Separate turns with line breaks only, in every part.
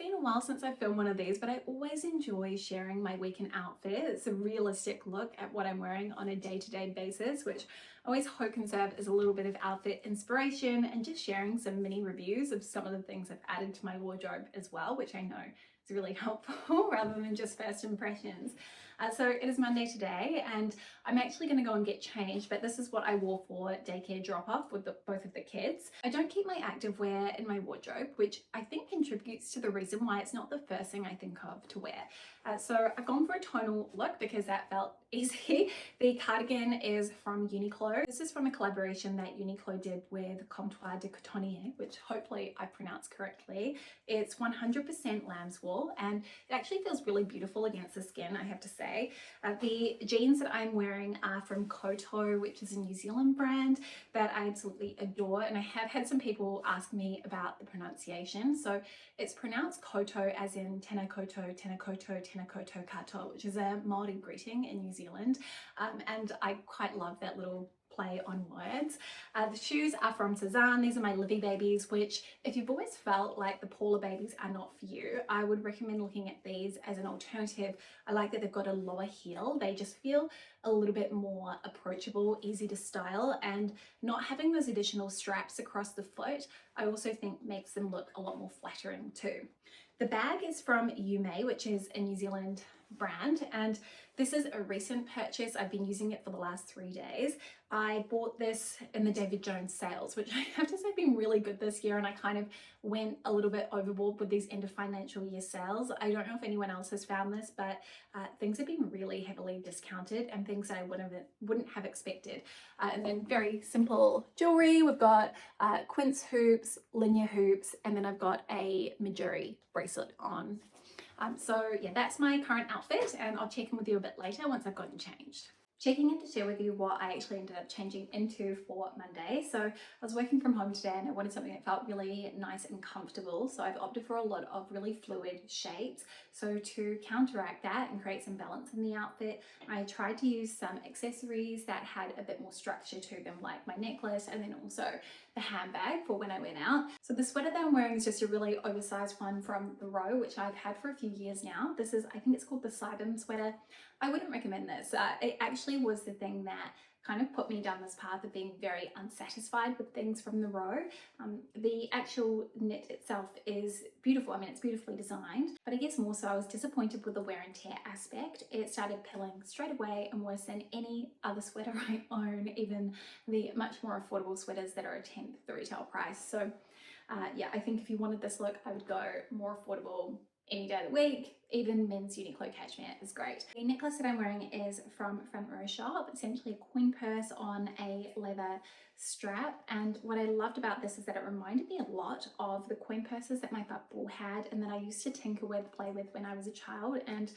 been a while since I filmed one of these, but I always enjoy sharing my weekend outfit. It's a realistic look at what I'm wearing on a day-to-day basis, which I always hope can serve as a little bit of outfit inspiration and just sharing some mini reviews of some of the things I've added to my wardrobe as well, which I know is really helpful rather than just first impressions. So it is Monday today and I'm actually going to go and get changed, but this is what I wore for daycare drop-off with both of the kids. I don't keep my activewear in my wardrobe, which I think contributes to the reason why it's not the first thing I think of to wear. So I've gone for a tonal look because that felt easy. The cardigan is from Uniqlo. This is from a collaboration that Uniqlo did with Comptoir de Cotonnier, which hopefully I pronounced correctly. It's 100% lamb's wool and it actually feels really beautiful against the skin, I have to say. The jeans that I'm wearing are from Koto, which is a New Zealand brand that I absolutely adore, and I have had some people ask me about the pronunciation. So it's pronounced Koto as in tēnā koutou, tēnā koutou, tēnā koutou katoa, which is a Māori greeting in New Zealand, and I quite love that little play on words. The shoes are from Cezanne. These are my Livy babies, which if you've always felt like the Paula babies are not for you, I would recommend looking at these as an alternative. I like that they've got a lower heel. They just feel a little bit more approachable, easy to style, and not having those additional straps across the foot, I also think makes them look a lot more flattering too. The bag is from Yume, which is a New Zealand brand, and this is a recent purchase. I've been using it for the last 3 days. I bought this in the David Jones sales, which I have to say have been really good this year, and I kind of went a little bit overboard with these end of financial year sales. I don't know if anyone else has found this, but things have been really heavily discounted and things that I wouldn't have expected. And then very simple jewelry. We've got quince hoops, linear hoops, and then I've got a Majuri bracelet on. So yeah, that's my current outfit, and I'll check in with you a bit later once I've gotten changed. Checking in to share with you what I actually ended up changing into for Monday. So I was working from home today and I wanted something that felt really nice and comfortable. So I've opted for a lot of really fluid shapes. So to counteract that and create some balance in the outfit, I tried to use some accessories that had a bit more structure to them, like my necklace and then also the handbag for when I went out. So the sweater that I'm wearing is just a really oversized one from the Row, which I've had for a few years now. This is, I think it's called the Sidon sweater. I wouldn't recommend this. It actually was the thing that kind of put me down this path of being very unsatisfied with things from the Row. The actual knit itself is beautiful. I mean, it's beautifully designed, but I guess more so I was disappointed with the wear and tear aspect. It started pilling straight away and worse than any other sweater I own, even the much more affordable sweaters that are a tenth the retail price. So yeah, I think if you wanted this look, I would go more affordable any day of the week. Even men's Uniqlo cashmere is great. The necklace that I'm wearing is from Front Row Shop, essentially a coin purse on a leather strap. And what I loved about this is that it reminded me a lot of the coin purses that my bubble had and that I used to tinker with, play with when I was a child. And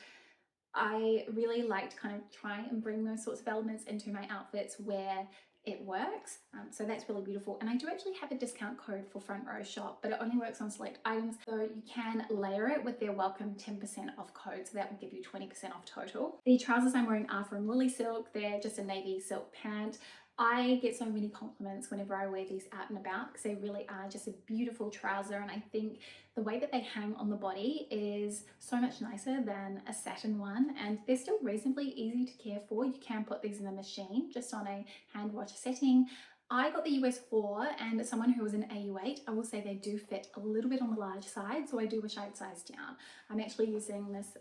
I really liked kind of trying and bring those sorts of elements into my outfits where it works. So that's really beautiful. And I do actually have a discount code for Front Row Shop, but it only works on select items. So you can layer it with their welcome 10% off code. So that will give you 20% off total. The trousers I'm wearing are from Lily Silk. They're just a navy silk pant. I get so many compliments whenever I wear these out and about because they really are just a beautiful trouser, and I think the way that they hang on the body is so much nicer than a satin one, and they're still reasonably easy to care for. You can put these in the machine just on a hand wash setting. I got the US 4, and as someone who was an AU8, I will say they do fit a little bit on the large side, so I do wish I had sized down. I'm actually using this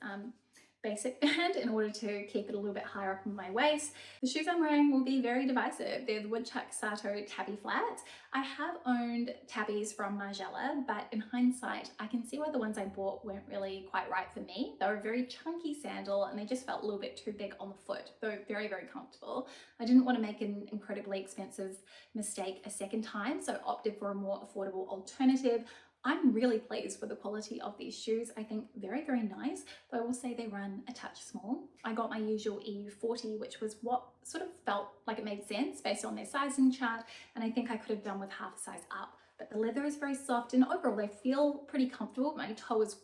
basic band in order to keep it a little bit higher up on my waist. The shoes I'm wearing will be very divisive. They're the Woodchuck Sato Tabby flats. I have owned tabbies from Margiela, but in hindsight, I can see why the ones I bought weren't really quite right for me. They were a very chunky sandal and they just felt a little bit too big on the foot, though very, very comfortable. I didn't want to make an incredibly expensive mistake a second time, so opted for a more affordable alternative. I'm really pleased with the quality of these shoes. I think very, very nice, but I will say they run a touch small. I got my usual EU40, which was what sort of felt like it made sense based on their sizing chart, and I think I could have done with half a size up. But the leather is very soft and overall they feel pretty comfortable. My toe is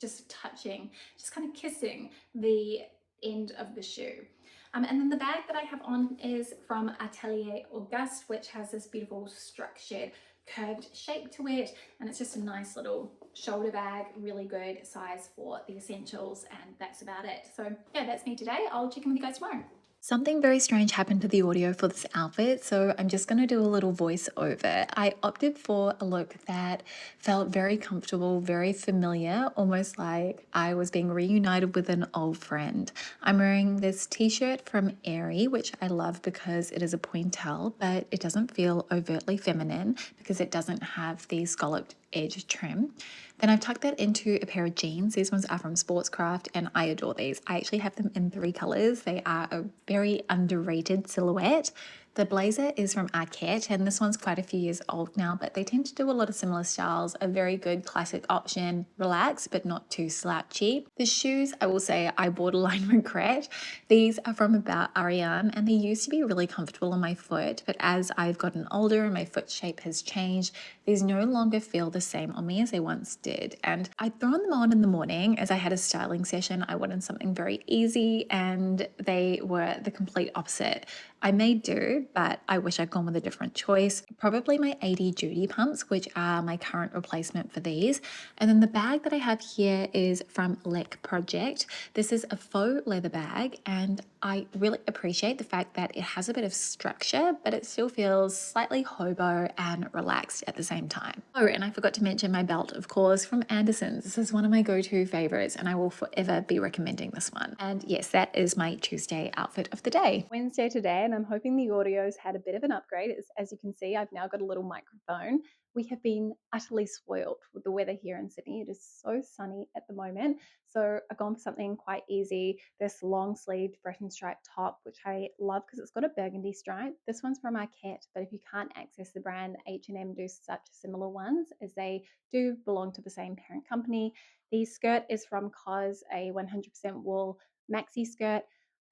just touching, just kind of kissing the end of the shoe. And then the bag that I have on is from Atelier Auguste, which has this beautiful structured curved shape to it, and it's just a nice little shoulder bag, really good size for the essentials, and that's about it. So yeah, that's me today. I'll check in with you guys tomorrow. Something very strange happened to the audio for this outfit, so I'm just going to do a little voiceover. I opted for a look that felt very comfortable, very familiar, almost like I was being reunited with an old friend. I'm wearing this t-shirt from Aerie, which I love because it is a pointelle, but it doesn't feel overtly feminine because it doesn't have the scalloped edge trim. Then I've tucked that into a pair of jeans. These ones are from Sportscraft and I adore these. I actually have them in 3 colors. They are a very underrated silhouette. The blazer is from Arquette, and this one's quite a few years old now, but they tend to do a lot of similar styles. A very good classic option, relaxed but not too slouchy. The shoes, I will say, I borderline regret. These are from About Ariane, and they used to be really comfortable on my foot, but as I've gotten older and my foot shape has changed, these no longer feel the same on me as they once did. And I'd thrown them on in the morning as I had a styling session. I wanted something very easy, and they were the complete opposite. I may do, but I wish I'd gone with a different choice. Probably my 80 Duty pumps, which are my current replacement for these. And then the bag that I have here is from Lek Project. This is a faux leather bag, and I really appreciate the fact that it has a bit of structure, but it still feels slightly hobo and relaxed at the same time. Oh, and I forgot to mention my belt, of course, from Anderson's. This is one of my go-to favorites, and I will forever be recommending this one. And yes, that is my Tuesday outfit of the day. Wednesday today, and I'm hoping the audio's had a bit of an upgrade. As you can see, I've now got a little microphone. We have been utterly spoiled with the weather here in Sydney. It is so sunny at the moment. So I've gone for something quite easy. This long sleeved Breton stripe top, which I love because it's got a burgundy stripe. This one's from Arquette, but if you can't access the brand, H&M do such similar ones as they do belong to the same parent company. The skirt is from COS, a 100% wool maxi skirt.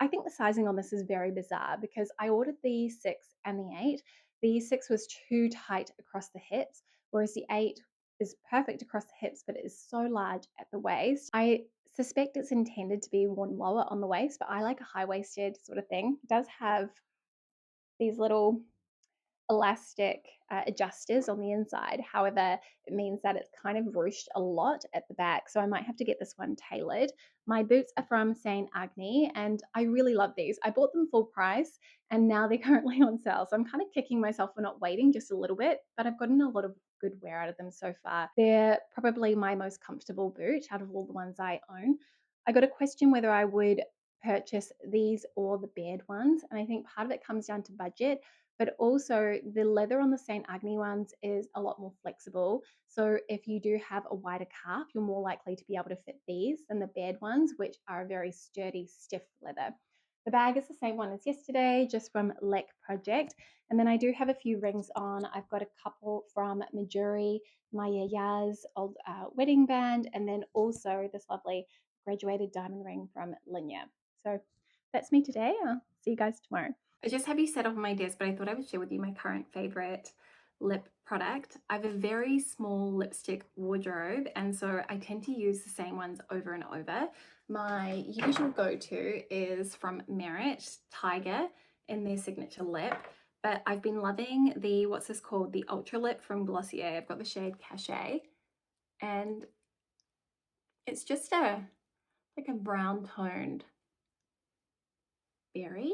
I think the sizing on this is very bizarre because I ordered the 6 and the 8. The 6 was too tight across the hips, whereas the 8 is perfect across the hips, but it is so large at the waist. I suspect it's intended to be worn lower on the waist, but I like a high-waisted sort of thing. It does have these little elastic adjusters on the inside. However, it means that it's kind of ruched a lot at the back. So I might have to get this one tailored. My boots are from Saint Agni, and I really love these. I bought them full price and now they're currently on sale. So I'm kind of kicking myself for not waiting just a little bit, but I've gotten a lot of good wear out of them so far. They're probably my most comfortable boot out of all the ones I own. I got a question whether I would purchase these or the Baird ones, and I think part of it comes down to budget, but also the leather on the St. Agni ones is a lot more flexible. So if you do have a wider calf, you're more likely to be able to fit these than the Baird ones, which are a very sturdy, stiff leather. The bag is the same one as yesterday, just from Lek Project. And then I do have a few rings on. I've got a couple from Majuri, my Yaya's old wedding band, and then also this lovely graduated diamond ring from Linya. So that's me today. I'll see you guys tomorrow. I just have you set up on my desk, but I thought I would share with you my current favorite lip product. I have a very small lipstick wardrobe, and so I tend to use the same ones over and over. My usual go-to is from Merit Tiger in their signature lip, but I've been loving the, what's this called? The Ultra Lip from Glossier. I've got the shade Cachet, and it's just like a brown toned berry.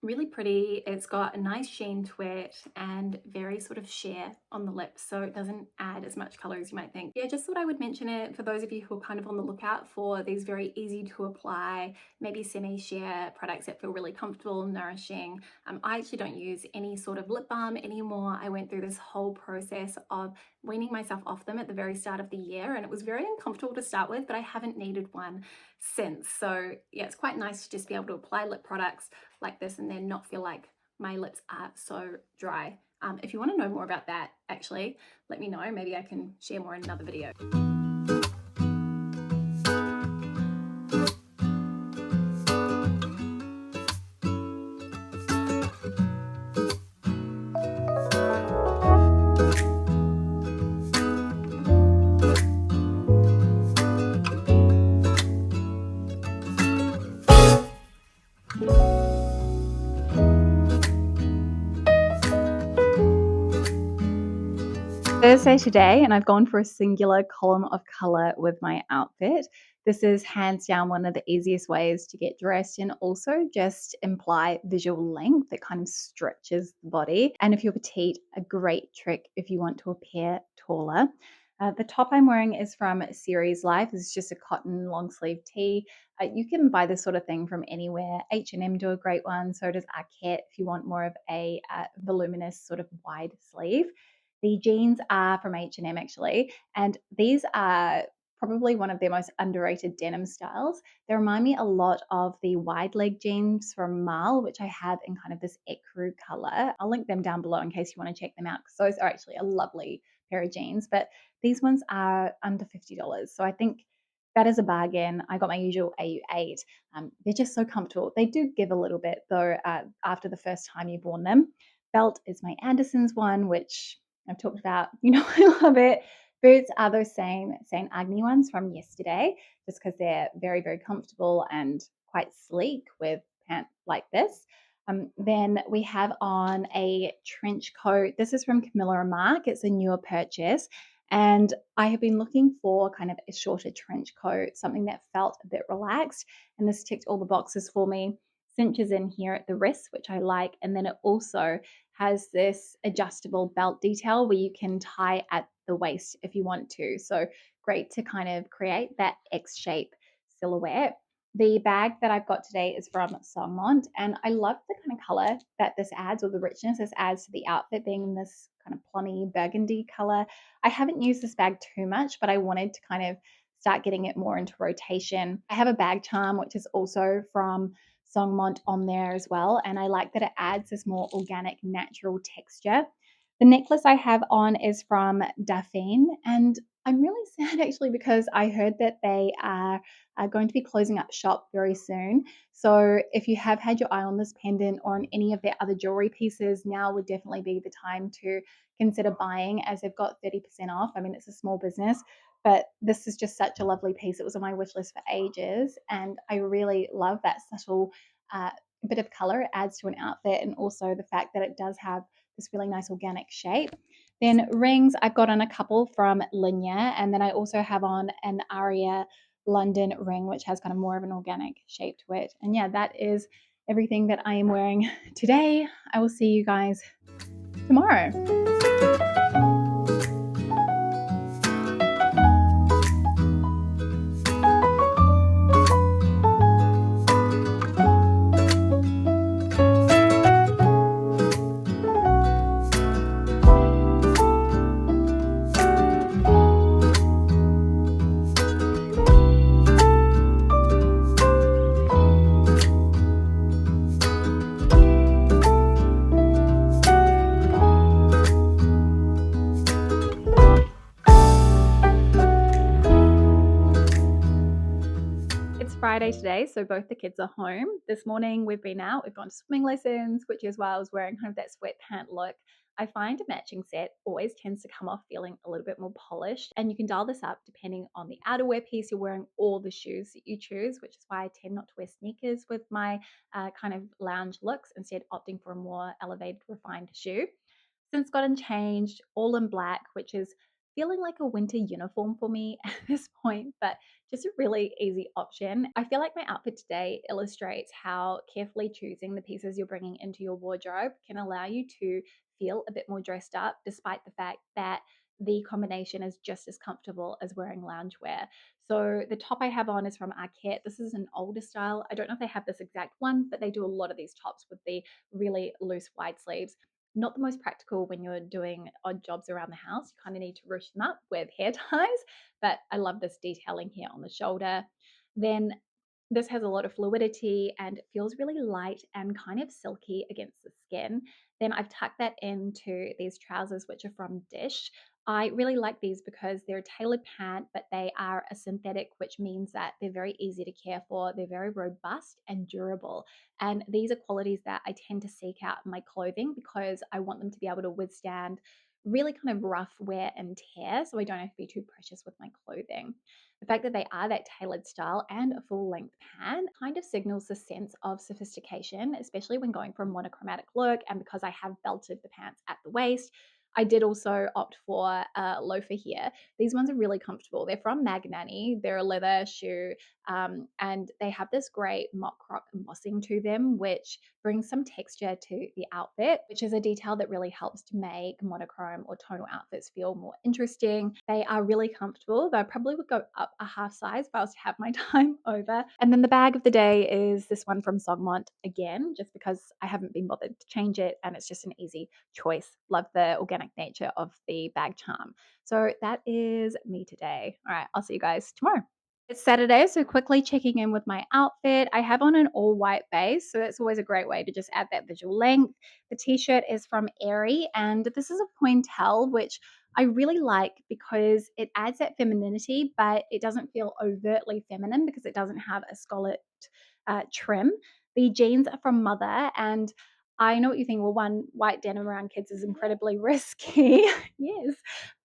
Really pretty. It's got a nice sheen to it and very sort of sheer on the lips, so it doesn't add as much color as you might think. Yeah, just thought I would mention it for those of you who are kind of on the lookout for these very easy to apply, maybe semi-sheer products that feel really comfortable, nourishing. I actually don't use any sort of lip balm anymore. I went through this whole process of weaning myself off them at the very start of the year, and it was very uncomfortable to start with, but I haven't needed one since. So yeah, it's quite nice to just be able to apply lip products like this and then not feel like my lips are so dry. If you want to know more about that, actually, let me know. Maybe I can share more in another video. Thursday today, and I've gone for a singular column of color with my outfit. This is hands down one of the easiest ways to get dressed and also just imply visual length that kind of stretches the body. And if you're petite, a great trick if you want to appear taller. The top I'm wearing is from Series Life. It's just a cotton long sleeve tee. You can buy this sort of thing from anywhere. H&M do a great one. So does Arket if you want more of a voluminous sort of wide sleeve. The jeans are from H&M actually, and these are probably one of their most underrated denim styles. They remind me a lot of the wide leg jeans from Marl, which I have in kind of this ecru color. I'll link them down below in case you want to check them out because those are actually a lovely pair of jeans, but these ones are under $50. So I think that is a bargain. I got my usual AU8. They're just so comfortable. They do give a little bit though after the first time you've worn them. Belt is my Anderson's one, which I've talked about, I love it. Boots are those same St. Agni ones from yesterday, just because they're very, very comfortable and quite sleek with pants like this. Then we have on a trench coat. This is from Camilla and Mark. It's a newer purchase. And I have been looking for kind of a shorter trench coat, something that felt a bit relaxed. And this ticked all the boxes for me. Cinches in here at the wrist, which I like. And then it also has this adjustable belt detail where you can tie at the waist if you want to. So great to kind of create that X shape silhouette. The bag that I've got today is from Songmont, and I love the kind of color that this adds, or the richness this adds to the outfit, being in this kind of plummy burgundy color. I haven't used this bag too much, but I wanted to kind of start getting it more into rotation. I have a bag charm, which is also from Songmont on there as well, and I like that it adds this more organic, natural texture. The necklace I have on is from Daphine, and I'm really sad actually because I heard that they are going to be closing up shop very soon. So if you have had your eye on this pendant or on any of their other jewelry pieces, now would definitely be the time to consider buying, as they've got 30% off. I mean, it's a small business, but this is just such a lovely piece. It was on my wish list for ages, and I really love that subtle uh, bit of color it adds to an outfit, and also the fact that it does have this really nice organic shape. Then rings, I've got on a couple from Linya, and then I also have on an Aria London ring, which has kind of more of an organic shape to it. And yeah, that is everything that I am wearing today. I will see you guys tomorrow. It's Friday today, so both the kids are home. This morning we've been out, we've gone to swimming lessons, which is why I was wearing kind of that sweatpant look. I find a matching set always tends to come off feeling a little bit more polished, and you can dial this up depending on the outerwear piece you're wearing or the shoes that you choose, which is why I tend not to wear sneakers with my kind of lounge looks, instead opting for a more elevated, refined shoe. Since gotten changed, all in black, which is feeling like a winter uniform for me at this point, but just a really easy option. I feel like my outfit today illustrates how carefully choosing the pieces you're bringing into your wardrobe can allow you to feel a bit more dressed up, despite the fact that the combination is just as comfortable as wearing loungewear. So the top I have on is from Arket. This is an older style. I don't know if they have this exact one, but they do a lot of these tops with the really loose wide sleeves. Not the most practical when you're doing odd jobs around the house. You kind of need to ruche them up with hair ties, but I love this detailing here on the shoulder. Then this has a lot of fluidity and it feels really light and kind of silky against the skin. Then I've tucked that into these trousers, which are from Dish. I really like these because they're a tailored pant, but they are a synthetic, which means that they're very easy to care for. They're very robust and durable. And these are qualities that I tend to seek out in my clothing because I want them to be able to withstand really kind of rough wear and tear. So I don't have to be too precious with my clothing. The fact that they are that tailored style and a full length pant kind of signals the sense of sophistication, especially when going for a monochromatic look. And because I have belted the pants at the waist, I did also opt for a loafer here. These ones are really comfortable. They're from Magnani. They're a leather shoe, and they have this great mock croc embossing to them, which brings some texture to the outfit, which is a detail that really helps to make monochrome or tonal outfits feel more interesting. They are really comfortable, though I probably would go up a half size if I was to have my time over. And then the bag of the day is this one from Songmont again, just because I haven't been bothered to change it and it's just an easy choice. Love the organic nature of the bag charm. So that is me today. All right, I'll see you guys tomorrow. It's Saturday, so quickly checking in with my outfit. I have on an all white base, so that's always a great way to just add that visual length. The t shirt is from Aerie, and this is a pointel, which I really like because it adds that femininity, but it doesn't feel overtly feminine because it doesn't have a scalloped trim. The jeans are from Mother, and I know what you think. Well, one, white denim around kids is incredibly risky. Yes.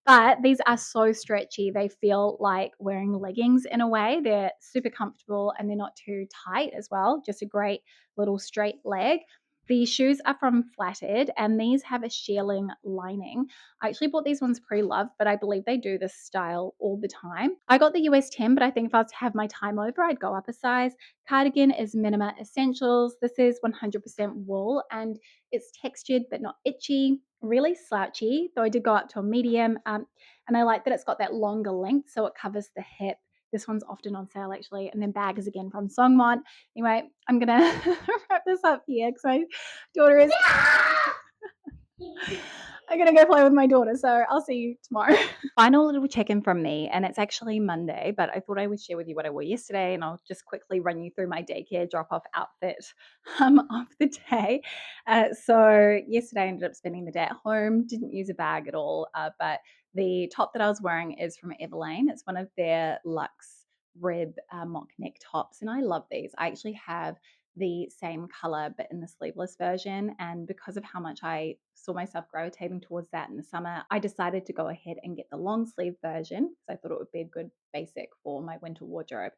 But these are so stretchy. They feel like wearing leggings in a way. They're super comfortable and they're not too tight as well. Just a great little straight leg. The shoes are from Flatted and these have a shearling lining. I actually bought these ones pre-loved, but I believe they do this style all the time. I got the US 10, but I think if I was to have my time over, I'd go up a size. Cardigan is Minima Essentials. This is 100% wool and it's textured but not itchy, really slouchy, though I did go up to a medium. And I like that it's got that longer length so it covers the hip. This one's often on sale actually. And then bag is again from Songmont. Anyway, I'm going to wrap this up here because my daughter is. I'm going to go play with my daughter. So I'll see you tomorrow. Final little check in from me, and it's actually Monday, but I thought I would share with you what I wore yesterday, and I'll just quickly run you through my daycare drop off outfit of the day. So, yesterday I ended up spending the day at home, didn't use a bag at all, but the top that I was wearing is from Everlane. It's one of their luxe rib mock neck tops, and I love these. I actually have the same color but in the sleeveless version. And because of how much I saw myself gravitating towards that in the summer, I decided to go ahead and get the long sleeve version because I thought it would be a good basic for my winter wardrobe.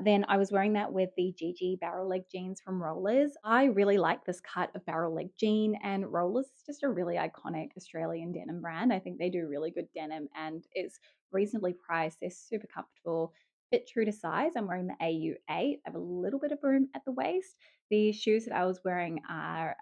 Then I was wearing that with the Gigi barrel leg jeans from Rollers. I really like this cut of barrel leg jean, and Rollers is just a really iconic Australian denim brand. I think they do really good denim and it's reasonably priced. They're super comfortable, fit true to size. I'm wearing the AU8. I have a little bit of room at the waist. The shoes that I was wearing are,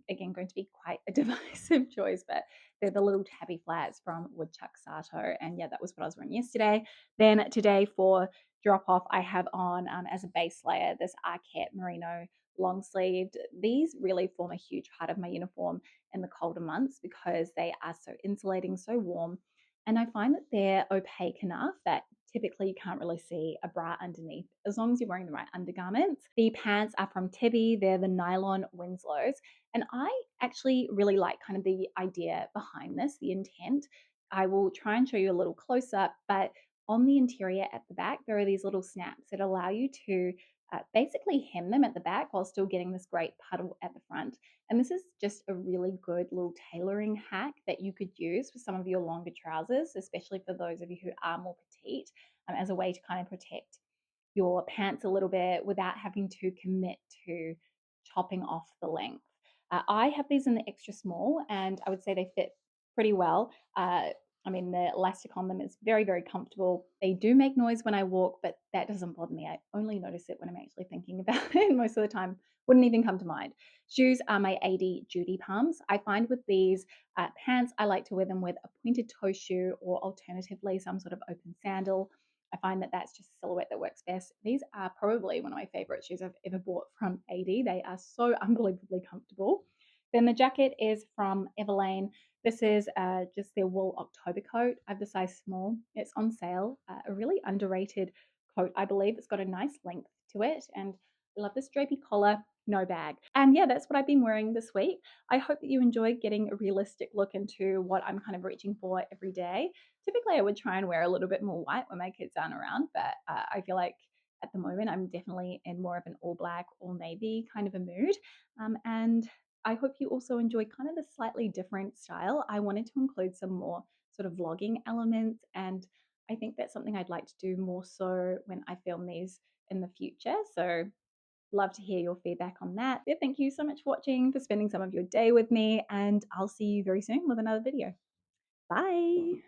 again, going to be quite a divisive choice, but they're the little tabby flats from Woodchuck Sato. And yeah, that was what I was wearing yesterday. Then today for drop off, I have on as a base layer this Arquette merino long sleeved. These really form a huge part of my uniform in the colder months because they are so insulating, so warm. And I find that they're opaque enough that typically you can't really see a bra underneath as long as you're wearing the right undergarments. The pants are from Tibby, they're the nylon Winslows. And I actually really like kind of the idea behind this, the intent. I will try and show you a little close up, but on the interior at the back, there are these little snaps that allow you to basically hem them at the back while still getting this great puddle at the front. And this is just a really good little tailoring hack that you could use for some of your longer trousers, especially for those of you who are more petite, as a way to kind of protect your pants a little bit without having to commit to chopping off the length. I have these in the extra small, and I would say they fit pretty well. I mean, the elastic on them is very, very comfortable. They do make noise when I walk, but that doesn't bother me. I only notice it when I'm actually thinking about it. Most of the time, wouldn't even come to mind. Shoes are my AD Judy pumps. I find with these pants, I like to wear them with a pointed toe shoe or alternatively some sort of open sandal. I find that that's just a silhouette that works best. These are probably one of my favorite shoes I've ever bought from AD. They are so unbelievably comfortable. Then the jacket is from Everlane. This is just their wool October coat. I have the size small. It's on sale. A really underrated coat, I believe. It's got a nice length to it, and I love this drapey collar, no bag. And yeah, that's what I've been wearing this week. I hope that you enjoyed getting a realistic look into what I'm kind of reaching for every day. Typically, I would try and wear a little bit more white when my kids aren't around, but I feel like at the moment I'm definitely in more of an all black, all navy kind of a mood. And I hope you also enjoy kind of the slightly different style. I wanted to include some more sort of vlogging elements, and I think that's something I'd like to do more so when I film these in the future. So
Love to hear your feedback on that. But thank you so much for watching, for spending some of your day with me, and I'll see you very soon with another video. Bye.